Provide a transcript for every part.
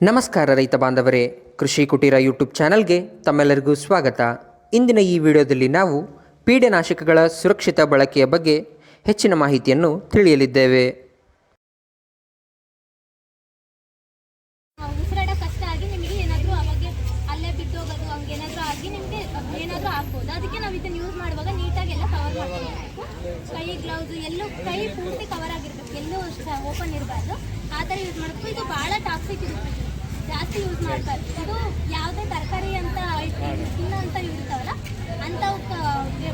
ನಮಸ್ಕಾರ ರೈತ ಬಾಂಧವರೇ, ಕೃಷಿ ಕುಟೀರ ಯೂಟ್ಯೂಬ್ ಚಾನಲ್ಗೆ ತಮ್ಮೆಲ್ಲರಿಗೂ ಸ್ವಾಗತ. ಇಂದಿನ ಈ ವಿಡಿಯೋದಲ್ಲಿ ನಾವು ಪೀಡನಾಶಕಗಳ ಸುರಕ್ಷಿತ ಬಳಕೆಯ ಬಗ್ಗೆ ಹೆಚ್ಚಿನ ಮಾಹಿತಿಯನ್ನು ತಿಳಿಯಲಿದ್ದೇವೆ. ಉಸಿರಾಡ ಕಷ್ಟ ಆಗಿ ನಿಮಗೆ ಏನಾದರೂ ಅವಾಗ ಅಲ್ಲೇ ಬಿದ್ದೋಗೋದು ಹಂಗೇನಾದರೂ ಆಗಿ ನಿಮಗೆ ಏನಾದರೂ ಆಗ್ಬೋದು. ಅದಕ್ಕೆ ನಾವು ಇದನ್ನು ಯೂಸ್ ಮಾಡುವಾಗ ನೀಟಾಗಿ ಎಲ್ಲ ಕವರ್ ಮಾಡ್ಕೊಳ್ಬೇಕು. ಕೈ ಗ್ಲೌಸ್ ಎಲ್ಲೂ ಕೈ ಪೂರ್ತಿ ಕವರ್ ಆಗಿರ್ಬೇಕು, ಎಲ್ಲೂ ಓಪನ್ ಇರಬಾರ್ದು. ಆ ಥರ ಯೂಸ್ ಮಾಡಬೇಕು. ಇದು ಭಾಳ ಟಾಕ್ಸಿಕ್ ಇರುತ್ತೆ, ಜಾಸ್ತಿ ಯೂಸ್ ಮಾಡಬಾರ್ದು. ಇದು ಯಾವುದೇ ತರಕಾರಿ ಅಂತ ತಿನ್ನೋ ಅಂತ ಇರ್ತಾವಲ್ಲ ಅಂಥವು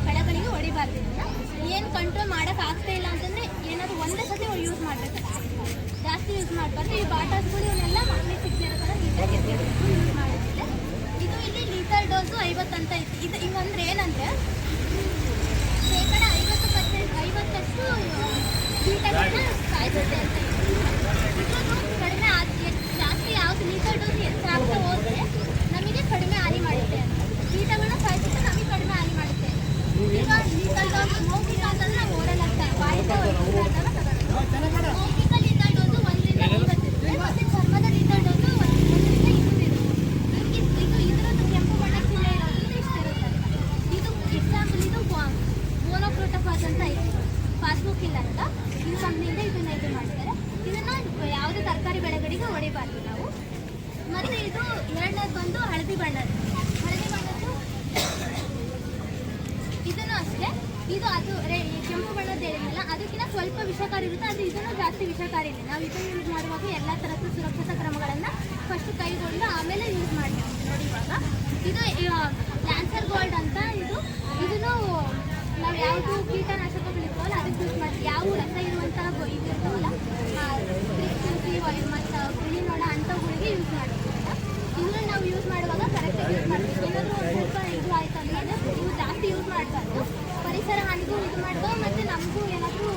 ಬೆಳೆಗಳಿಗೆ ಹೊಡಿಬಾರ್ದು. ಏನು ಕಂಟ್ರೋಲ್ ಮಾಡೋಕೆ ಆಗ್ತಾ ಇಲ್ಲ ಅಂತಂದರೆ ಏನಾದರೂ ಒಂದೇ ಸತಿ ಯೂಸ್ ಮಾಡಬೇಕು, ಜಾಸ್ತಿ ಯೂಸ್ ಮಾಡಬಾರ್ದು. ಈ ಬಾಟಲ್ಸ್ಗಳು ಇವನ್ನೆಲ್ಲ ಮಕ್ಕಳಿಗೆ ಸಿಗ್ತಿರೋ ಥರ ನೀಟಾಗಿ ಯೂಸ್ ಮಾಡೋದಿಲ್ಲ. ಇದು ಇಲ್ಲಿ ಲೀಟರ್ ಡೋಸು 50 ಅಂತ ಇತ್ತು. ಇದು ಹಿಂಗಂದ್ರೆ ಏನಂದರೆ ಶೇಕಡ 50% ಕೀಟಗಳನ್ನ ಸಾಯಿಸುತ್ತೆ ಅಂತ ಇದು ಕಡಿಮೆ ಜಾಸ್ತಿ ಯಾವುದು ಲೀಟರ್ ಡೋಸ್ ಹೆಚ್ಚಾಗ್ತಾ ಹೋದರೆ ನಮಗೆ ಕಡಿಮೆ ಹಾನಿ ಮಾಡುತ್ತೆ ಅಂತ. ಕೀಟಗಳನ್ನ ಸಾಯಿಸಿದ್ರೆ ನಮಗೆ ಕಡಿಮೆ ಹಾನಿ ಮಾಡುತ್ತೆ. ಈಗ ಲೀಟರ್ ಡೋಸ್ ಮೌಖಿಕ ಅಂತಂದ್ರೆ ನಾವು ಓರಲ್ ಆಗ್ತಾ ಬಾಯಿಂದ ತಗೊಳ್ಳೋದು. ಮೌಖಿಕ ಲೀಟರ್ ಡೋಸು 1 ರಿಂದ 50 ಇರುತ್ತೆ, ಮತ್ತು ಚರ್ಮದ ಲೀಟರ್ ಡೋಸು 1 ರಿಂದ 200 ಇರುತ್ತೆ. ಇದು ಇದರದ್ದು ಕೆಂಪು ಬಣ್ಣ ಚಿಹ್ನೆ ಇರೋದ್ರಿಂದ ಇಷ್ಟಿರುತ್ತೆ. ಇದು ಎಕ್ಸಾಂಪಲ್, ಇದು ಮೋನೋಕ್ರೋಟೋಫಾಸ್ ಅಂತ ಇದೆ, ಪಾಸ್ಬುಕ್ ಇಲ್ಲ ಅಂತ ಈ ಕಂಪ್ನಿಯಿಂದ ಇದನ್ನ ಇದು ಮಾಡ್ತಾರೆ. ಇದನ್ನ ಯಾವುದೇ ತರಕಾರಿ ಬೆಳೆಗಳಿಗೆ ಹೊಡಿಬಾರ್ದು ನಾವು. ಮತ್ತು ಇದು ಎರಡನೇದು ಬಂದು ಹಳದಿ ಬಣ್ಣದ್ದು ಇದನ್ನು ಅಷ್ಟೇ. ಇದು ಅದು ಕೆಂಪು ಬಣ್ಣದ್ದು ಹೇಳಿಲ್ಲ, ಅದಕ್ಕಿಂತ ಸ್ವಲ್ಪ ವಿಷಕಾರಿ ಇರುತ್ತೆ, ಅದು ಇದನ್ನು ಜಾಸ್ತಿ ವಿಷಕಾರಿ ಇಲ್ಲ. ನಾವು ಇದನ್ನು ಯೂಸ್ ಮಾಡುವಾಗ ಎಲ್ಲ ಥರದ್ದು ಸುರಕ್ಷತಾ ಕ್ರಮಗಳನ್ನು ಫಸ್ಟ್ ಕೈಗೊಂಡು ಆಮೇಲೆ ಯೂಸ್ ಮಾಡಿ ನೋಡಿ. ಇವಾಗ ಇದು ಲ್ಯಾನ್ಸರ್ ಗೋಲ್ಡ್ ಅಂತ ಇದನ್ನು ನಾವು ಯಾವುದು ಕೀಟನಾಶಕಗಳಿರ್ತಾವಲ್ಲ ಅದಕ್ಕೆ ಯೂಸ್ ಮಾಡ್ತೀವಿ. ಯಾವ ರಸ ಇರುವಂತಹ ಇದಿರ್ತಾವಲ್ಲ ಮತ್ತು ಬಿಳಿ ನೋಡ ಅಂಥವುಗಳಿಗೆ ಯೂಸ್ ಮಾಡ್ತೀವಿ. ಇದನ್ನು ನಾವು ಯೂಸ್ ಮಾಡುವಾಗ ಕರೆಕ್ಟಾಗಿ ಯೂಸ್ ಮಾಡ್ತೀವಿ. ಏನಾದರೂ ಒಂದು ಸ್ವಲ್ಪ ಇದು ಆಯ್ತು ಅಂದರೆ ಇವು ಜಾಸ್ತಿ ಯೂಸ್ ಮಾಡಬಾರ್ದು. ಪರಿಸರ ಹಾನಿಗೂ ಇದು ಮಾಡ್ತಾವೆ, ಮತ್ತು ನಮಗೂ ಏನಾದರೂ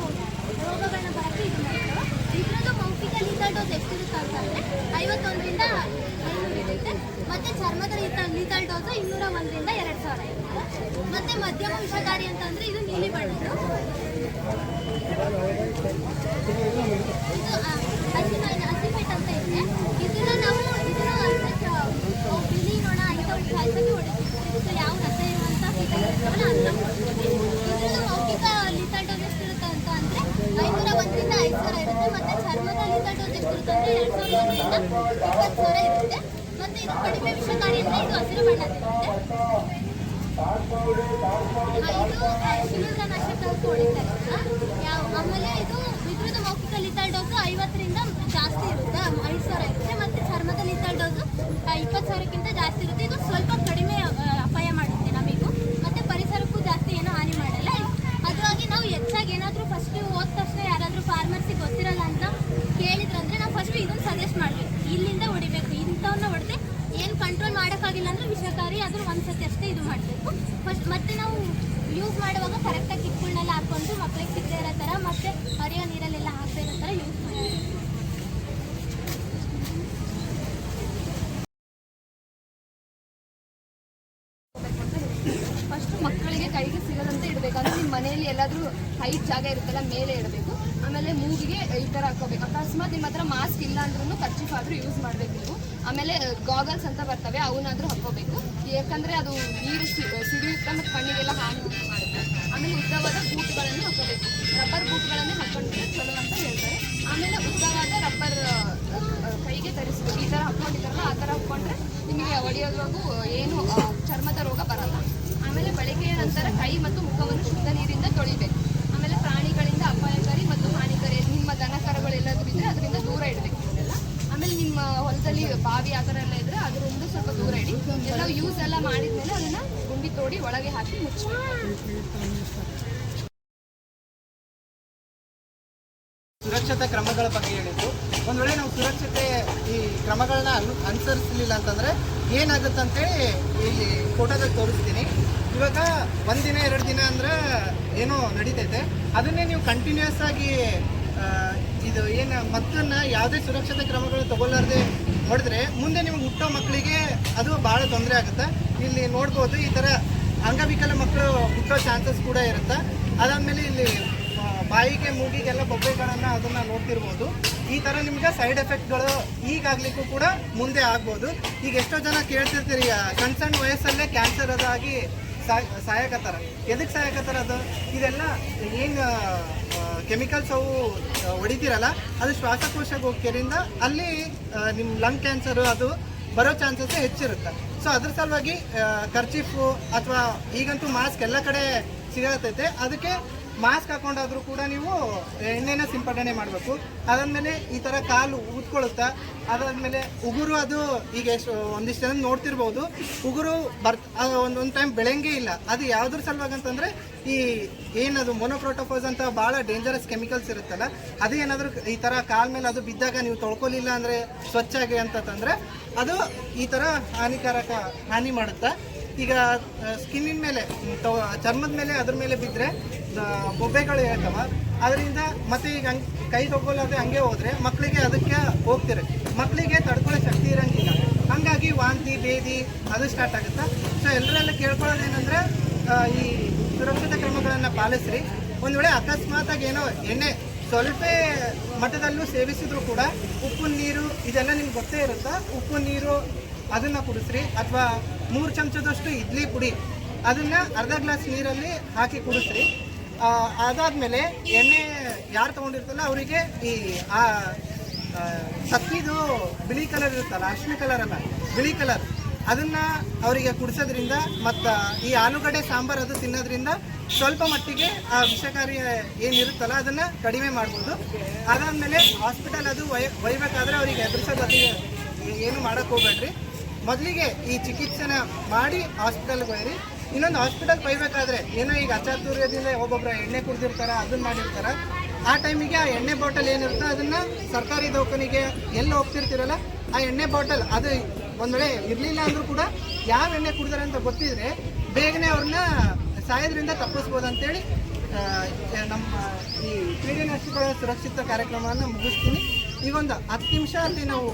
ರೋಗಗಳನ್ನ ಬರೋಕ್ಕೆ ಇದು ಮಾಡ್ತಾವೆ. ಇದರದ್ದು ಮೌಖಿಕ ಲೀಟರ್ ಡೋಸ್ ಎಷ್ಟಿರುತ್ತೆ ಅಂತಂದರೆ 51 ರಿಂದ 500 ಇರುತ್ತೆ, ಮತ್ತು ಚರ್ಮದ ಲೀಟರ್ ಡೋಸು 201 ರಿಂದ 2000 ಇರುತ್ತೆ. ಮತ್ತು ಮಧ್ಯಮ ವಿಷಕಾರಿ ಅಂತಂದರೆ ಇದು ನೀಲಿ ಬಣ್ಣದ್ದು, ಇದು ಹಸಿಮೆಟ್ ಅಂತ ಇದೆ. ಇದನ್ನು ನಾವು ಬಿಳಿ ನೋಣ ಐಟಮ್ ಸಾಯಿಸೋಕ್ಕೆ ಹೊಡಿತೀವಿ. ಇದು ಯಾವ ರಸ ಇರುವಂಥ ಕೀಟಗಳಿರ್ತಾವಲ್ಲ ಅಂತ ಹೊಡಿತೀವಿ. ಇದರದ್ದು ಮೌಖಿಕ ಲೀಟರ್ ಡೋಸ್ ಎಷ್ಟಿರುತ್ತೆ ಅಂತ ಅಂದರೆ 501 ರಿಂದ 5000 ಇರುತ್ತೆ, ಮತ್ತು ಚರ್ಮದ ಲೀಟರ್ ಡೋಸ್ ಎಷ್ಟಿರುತ್ತೆ ಅಂದರೆ 2000 ರಿಂದ 20000 ಇರುತ್ತೆ. ಮತ್ತು ಇದು ಕಡಿಮೆ ವಿಷಕಾರಿ ಅಂದರೆ ಇದು ಹಸಿರು ಬಣ್ಣದಿರುತ್ತೆ. ಇದು ಶಿಲೀಂಧ್ರನಾಶಕಕ್ಕೆ ಹೊಡಿತಾರೆ ಆಮೇಲೆ ಇದ್ರದ್ದು ಮೌಖಿಕ ಲೀಟರ್ ಡೋಸು 50 ರಿಂದ ಜಾಸ್ತಿ ಇರುತ್ತೆ, 5000 ಇರುತ್ತೆ. ಮತ್ತು ಚರ್ಮದ ಲೀಟರ್ ಡೋಸು 20,000ಕ್ಕಿಂತ ಜಾಸ್ತಿ ಇರುತ್ತೆ. ಇದು ಸ್ವಲ್ಪ ಕಡಿಮೆ ಅಪಾಯ ಮಾಡುತ್ತೆ ನಮಗೂ, ಮತ್ತು ಪರಿಸರಕ್ಕೂ ಜಾಸ್ತಿ ಏನೂ ಹಾನಿ ಮಾಡಲ್ಲ. ಅದಾಗಿ ನಾವು ಹೆಚ್ಚಾಗಿ ಏನಾದರೂ ಫಸ್ಟು ಹೋದ ತಕ್ಷಣ ಯಾರಾದರೂ ಫಾರ್ಮರ್ಸಿಗೆ ಗೊತ್ತಿರಲ್ಲ ಅಂತ ಕೇಳಿದ್ರಂದರೆ ನಾವು ಫಸ್ಟು ಇದನ್ನು ಸಜೆಸ್ಟ್ ಮಾಡಬೇಕು, ಇಲ್ಲಿಂದ ಹೊಡಿಬೇಕು, ಇಂಥವನ್ನ ಹೊಡೆದು ಏನು ಕಂಟ್ರೋಲ್ ಮಾಡೋಕ್ಕಾಗಿಲ್ಲ ಅಂದರೆ ವಿಷಕಾರಿ ಅದ್ರ ಒಂದು ಸತಿ ಅಷ್ಟೇ ಇದು ಮಾಡಬೇಕು ಫಸ್ಟ್. ಮತ್ತು ನಾವು ಯೂಸ್ ಮಾಡುವಾಗ ಕರೆಕ್ಟಾಗಿ ಕಿಟ್ಗಳನ್ನೆಲ್ಲ ಹಾಕ್ಕೊಂಡು ಮಕ್ಕಳಿಗೆ ಸಿಗದೇ ಇರೋ ಥರ ಮತ್ತು ಹರಿಯೋ ನೀರಲ್ಲೆಲ್ಲ ಹಾಕದೇ ಇರೋ ಥರ ಯೂಸ್ ಮಾಡಬೇಕು. ಫಸ್ಟ್ ಮಕ್ಕಳಿಗೆ ಕೈಗೆ ಸಿಗದಂತೆ ಇಡಬೇಕು. ಅಂದರೆ ನಿಮ್ಮ ಮನೆಯಲ್ಲಿ ಎಲ್ಲಾದರೂ ಹೈಟ್ ಜಾಗ ಇರುತ್ತಲ್ಲ ಮೇಲೆ ಇಡಬೇಕು. ಆಮೇಲೆ ಮೂಗಿಗೆ ಈ ಥರ ಹಾಕೋಬೇಕು. ಅಕಸ್ಮಾತ್ ನಿಮ್ಮ ಹತ್ರ ಮಾಸ್ಕ್ ಇಲ್ಲ ಅಂದ್ರೂ ಕರ್ಚೀಫ್ ಆದರೂ ಯೂಸ್ ಮಾಡಬೇಕು ನೀವು. ಆಮೇಲೆ ಗಾಗಲ್ಸ್ ಅಂತ ಬರ್ತವೆ, ಅವನ್ನಾದರೂ ಹಾಕೋಬೇಕು, ಯಾಕಂದರೆ ಅದು ನೀರು ಸಿಡಿಯುತ್ತೆ ಮತ್ತು ಕಣ್ಣಿಗೆಲ್ಲ ಹಾನಿ ಮಾಡುತ್ತೆ. ಆಮೇಲೆ ಉದ್ದವಾದ ಬೂಟ್ಗಳನ್ನು ಹಾಕೋಬೇಕು. ರಬ್ಬರ್ ಬೂಟ್ಗಳನ್ನೇ ಹಾಕೊಂಡ್ರೆ ಚಲೋ ಅಂತ ಹೇಳ್ತಾರೆ. ಆಮೇಲೆ ಉದ್ದವಾದ ರಬ್ಬರ್ ಕೈಗೆ ತರಿಸ್ಬೇಕು. ಈ ಥರ ಹಾಕ್ಕೊಂಡಿದ್ದಾರಲ್ಲ ಆ ಥರ ಹಾಕ್ಕೊಂಡ್ರೆ ನಿಮಗೆ ಹೊಡೆಯೋದ್ರಾಗೂ ಏನು ಚರ್ಮದ ರೋಗ ಬರಲ್ಲ. ಆಮೇಲೆ ಬಳಕೆಯ ನಂತರ ಕೈ ಮತ್ತು ಮುಖವನ್ನು ಶುದ್ಧ ನೀರಿಂದ ತೊಳಿಬೇಕು. ಆಮೇಲೆ ಪ್ರಾಣಿಗಳಿಂದ ಅಪಾಯಕಾರಿ ಮತ್ತು ಹಾನಿಕಾರಿ ನಿಮ್ಮ ದನಕರಗಳೆಲ್ಲಾದರೂ ಇದ್ದರೆ ಅದರಿಂದ ದೂರ ಇಡಬೇಕು ಇದೆಲ್ಲ. ಆಮೇಲೆ ನಿಮ್ಮ ಹೊಲದಲ್ಲಿ ಬಾವಿ ಆ ಥರ ಎಲ್ಲ ಇದ್ದರೆ ಅದರಿಂದ ಸ್ವಲ್ಪ ದೂರ ಇಡಿ. ಎಲ್ಲ ಯೂಸ್ ಎಲ್ಲ ಮಾಡಿದ್ಮೇಲೆ ಅದನ್ನು ಗುಂಡಿ ತೋಡಿ ಒಳಗೆ ಹಾಕಿ ಮುಚ್ಚಿ. ಸುರಕ್ಷತಾ ಕ್ರಮಗಳ ಬಗ್ಗೆ ಹೇಳಿದ್ರು. ಒಂದು ವೇಳೆ ನಾವು ಸುರಕ್ಷತೆ ಈ ಕ್ರಮಗಳನ್ನ ಅನುಸರಿಸಲಿಲ್ಲ ಅಂತಂದರೆ ಏನಾಗುತ್ತಂತೇಳಿ ಇಲ್ಲಿ ಫೋಟೋದಾಗ ತೋರಿಸ್ತೀನಿ. ಇವಾಗ 1 ದಿನ 2 ದಿನ ಅಂದರೆ ಏನೋ ನಡೀತೈತೆ, ಅದನ್ನೇ ನೀವು ಕಂಟಿನ್ಯೂಸ್ ಆಗಿ ಇದು ಏನು ಮಕ್ಕಳನ್ನ ಯಾವುದೇ ಸುರಕ್ಷತಾ ಕ್ರಮಗಳು ತಗೊಳ್ಳಾರ್ದೆ ಹೊಡೆದ್ರೆ ಮುಂದೆ ನಿಮ್ಗೆ ಹುಟ್ಟೋ ಮಕ್ಕಳಿಗೆ ಅದು ಭಾಳ ತೊಂದರೆ ಆಗುತ್ತೆ. ಇಲ್ಲಿ ನೋಡ್ಬೋದು, ಈ ಥರ ಅಂಗವಿಕಲ ಮಕ್ಕಳು ಹುಟ್ಟೋ ಚಾನ್ಸಸ್ ಕೂಡ ಇರುತ್ತೆ. ಅದಾದಮೇಲೆ ಇಲ್ಲಿ ಬಾಯಿಗೆ ಮೂಗಿಗೆಲ್ಲ ಬೊಬ್ಬೆಗಳನ್ನು ಅದನ್ನು ನೋಡ್ತಿರ್ಬೋದು. ಈ ಥರ ನಿಮ್ಗೆ ಸೈಡ್ ಎಫೆಕ್ಟ್ಗಳು ಈಗಾಗಲಿಕ್ಕೂ ಕೂಡ ಮುಂದೆ ಆಗ್ಬೋದು. ಈಗ ಎಷ್ಟೋ ಜನ ಕೇಳ್ತಿರ್ತೀರಿ ಸಣ್ಣ ಸಣ್ಣ ವಯಸ್ಸಲ್ಲೇ ಕ್ಯಾನ್ಸರ್ ಅದಾಗಿ ಸಾಯಕತ್ತಾರ. ಎದಕ್ಕೆ ಸಾಯಕತ್ತಾರ? ಅದು ಇದೆಲ್ಲ ಏನು ಕೆಮಿಕಲ್ಸ್ ಅವು ಹೊಡಿತೀರಲ್ಲ, ಅದು ಶ್ವಾಸಕೋಶಕ್ಕೆ ಹೋಗ್ತಿರಿಂದ ಅಲ್ಲಿ ನಿಮ್ಮ ಲಂಗ್ ಕ್ಯಾನ್ಸರು ಅದು ಬರೋ ಚಾನ್ಸಸ್ ಹೆಚ್ಚಿರುತ್ತೆ. ಸೊ ಅದ್ರ ಸಲುವಾಗಿ ಕರ್ಚೀಫು ಅಥವಾ ಈಗಂತೂ ಮಾಸ್ಕ್ ಎಲ್ಲ ಕಡೆ ಸಿಗತೈತೆ, ಅದಕ್ಕೆ ಮಾಸ್ಕ್ ಹಾಕೊಂಡಾದ್ರೂ ಕೂಡ ನೀವು ಎಣ್ಣೆನ ಸಿಂಪಡಣೆ ಮಾಡಬೇಕು. ಅದಾದಮೇಲೆ ಈ ಥರ ಕಾಲು ಊದ್ಕೊಳ್ಳುತ್ತಾ, ಅದಾದಮೇಲೆ ಉಗುರು ಅದು ಈಗ ಒಂದಿಷ್ಟು ಜನ ನೋಡ್ತಿರ್ಬೋದು, ಉಗುರು ಒಂದೊಂದು ಟೈಮ್ ಬೆಳೆಯಂಗೇ ಇಲ್ಲ. ಅದು ಯಾವುದ್ರ ಸಲುವಾಗಿ ಅಂತಂದರೆ ಈ ಏನದು ಮೊನೊಕ್ರೋಟೋಫೋಸ್ ಅಂತ ಭಾಳ ಡೇಂಜರಸ್ ಕೆಮಿಕಲ್ಸ್ ಇರುತ್ತಲ್ಲ, ಅದು ಏನಾದರೂ ಈ ಥರ ಕಾಲ ಮೇಲೆ ಅದು ಬಿದ್ದಾಗ ನೀವು ತೊಳ್ಕೊಲಿಲ್ಲ ಅಂದರೆ ಸ್ವಚ್ಛಾಗಿ ಅಂತಂದರೆ ಅದು ಈ ಥರ ಹಾನಿ ಮಾಡುತ್ತಾ. ಈಗ ಸ್ಕಿನ್ನಿನ ಮೇಲೆ ಚರ್ಮದ ಮೇಲೆ ಅದ್ರ ಮೇಲೆ ಬಿದ್ದರೆ ಬೊಬ್ಬೆಗಳು ಹೇಳ್ತವ, ಅದರಿಂದ ಮತ್ತೆ ಈಗ ಕೈ ತಗೊಳ್ಳೋದೆ ಹಂಗೆ ಹೋದರೆ ಮಕ್ಕಳಿಗೆ ಅದಕ್ಕೆ ಹೋಗ್ತಿರ, ಮಕ್ಕಳಿಗೆ ತಡ್ಕೊಳ್ಳೋ ಶಕ್ತಿ ಇರೋಂಗಿಲ್ಲ, ಹಾಗಾಗಿ ವಾಂತಿ ಭೇದಿ ಅದು ಸ್ಟಾರ್ಟ್ ಆಗುತ್ತೆ. ಸೊ ಎಲ್ಲರೆಲ್ಲ ಕೇಳ್ಕೊಳ್ಳೋದೇನೆಂದರೆ ಈ ಸುರಕ್ಷತಾ ಕ್ರಮಗಳನ್ನು ಪಾಲಿಸ್ರಿ. ಒಂದು ವೇಳೆ ಅಕಸ್ಮಾತಾಗಿ ಏನೋ ಎಣ್ಣೆ ಸ್ವಲ್ಪ ಮಟ್ಟದಲ್ಲೂ ಸೇವಿಸಿದ್ರು ಕೂಡ ಉಪ್ಪು ನೀರು ಇದೆಲ್ಲ ನಿಮ್ಗೆ ಗೊತ್ತೇ ಇರುತ್ತಾ, ಉಪ್ಪು ನೀರು ಅದನ್ನು ಕುಡಿಸ್ರಿ. ಅಥವಾ 3 ಚಮಚದಷ್ಟು ಇಡ್ಲಿ ಪುಡಿ ಅದನ್ನು ಅರ್ಧ ಗ್ಲಾಸ್ ನೀರಲ್ಲಿ ಹಾಕಿ ಕುಡಿಸ್ರಿ. ಅದಾದಮೇಲೆ ಎಣ್ಣೆ ಯಾರು ತೊಗೊಂಡಿರ್ತಲ್ಲ ಅವರಿಗೆ ಈ ಸತ್ತಿದು ಬಿಳಿ ಕಲರ್ ಇರುತ್ತಲ್ಲ, ಅರಿಶಿನ ಕಲರ್ ಅಲ್ಲ, ಬಿಳಿ ಕಲರ್, ಅದನ್ನು ಅವರಿಗೆ ಕುಡಿಸೋದ್ರಿಂದ ಮತ್ತು ಈ ಆಲೂಗಡ್ಡೆ ಸಾಂಬಾರು ಅದು ತಿನ್ನೋದ್ರಿಂದ ಸ್ವಲ್ಪ ಮಟ್ಟಿಗೆ ಆ ವಿಷಕಾರಿ ಏನಿರುತ್ತಲ್ಲ ಅದನ್ನು ಕಡಿಮೆ ಮಾಡ್ಬೋದು. ಅದಾದಮೇಲೆ ಹಾಸ್ಪಿಟಲ್ ಅದು ಒಯ್ಬೇಕಾದ್ರೆ ಅವರಿಗೆ ಎದುರಿಸೋದು ಅದು ಏನು ಮಾಡೋಕ್ಕೆ ಹೋಗ್ಬೇಡ್ರಿ. ಮೊದಲಿಗೆ ಈ ಚಿಕಿತ್ಸೆನ ಮಾಡಿ ಹಾಸ್ಪಿಟಲ್ಗೆ ಒಯ್ಯಿರಿ. ಇನ್ನೊಂದು ಹಾಸ್ಪಿಟಲ್ಗೆ ಒಯ್ಬೇಕಾದ್ರೆ ಏನೋ ಈಗ ಅಚಾತುರ್ಯದಿಂದ ಒಬ್ಬೊಬ್ಬರು ಎಣ್ಣೆ ಕುಡಿದಿರ್ತಾರೆ, ಅದನ್ನು ಮಾಡಿರ್ತಾರೆ, ಆ ಟೈಮಿಗೆ ಆ ಎಣ್ಣೆ ಬಾಟಲ್ ಏನಿರುತ್ತೆ ಅದನ್ನು ಸರ್ಕಾರಿ ದವಾಖಾನೆಗೆ ಎಲ್ಲಿ ಹೋಗ್ತಿರ್ತೀರಲ್ಲ ಆ ಎಣ್ಣೆ ಬಾಟಲ್ ಅದು ಒಂದು ವೇಳೆ ಇರಲಿಲ್ಲ ಅಂದರೂ ಕೂಡ ಯಾವ ಎಣ್ಣೆ ಕುಡಿದಾರೆ ಅಂತ ಗೊತ್ತಿದ್ರೆ ಬೇಗನೆ ಅವ್ರನ್ನ ಸಾಯೋದ್ರಿಂದ ತಪ್ಪಿಸ್ಬೋದು ಅಂತೇಳಿ ನಮ್ಮ ಈ ಪೀಡಿನಾಶಕಗಳ ಸುರಕ್ಷಿತ ಕಾರ್ಯಕ್ರಮವನ್ನು ಮುಗಿಸ್ತೀನಿ. ಈಗೊಂದು 10 ನಿಮಿಷ ಅಲ್ಲಿ ನಾವು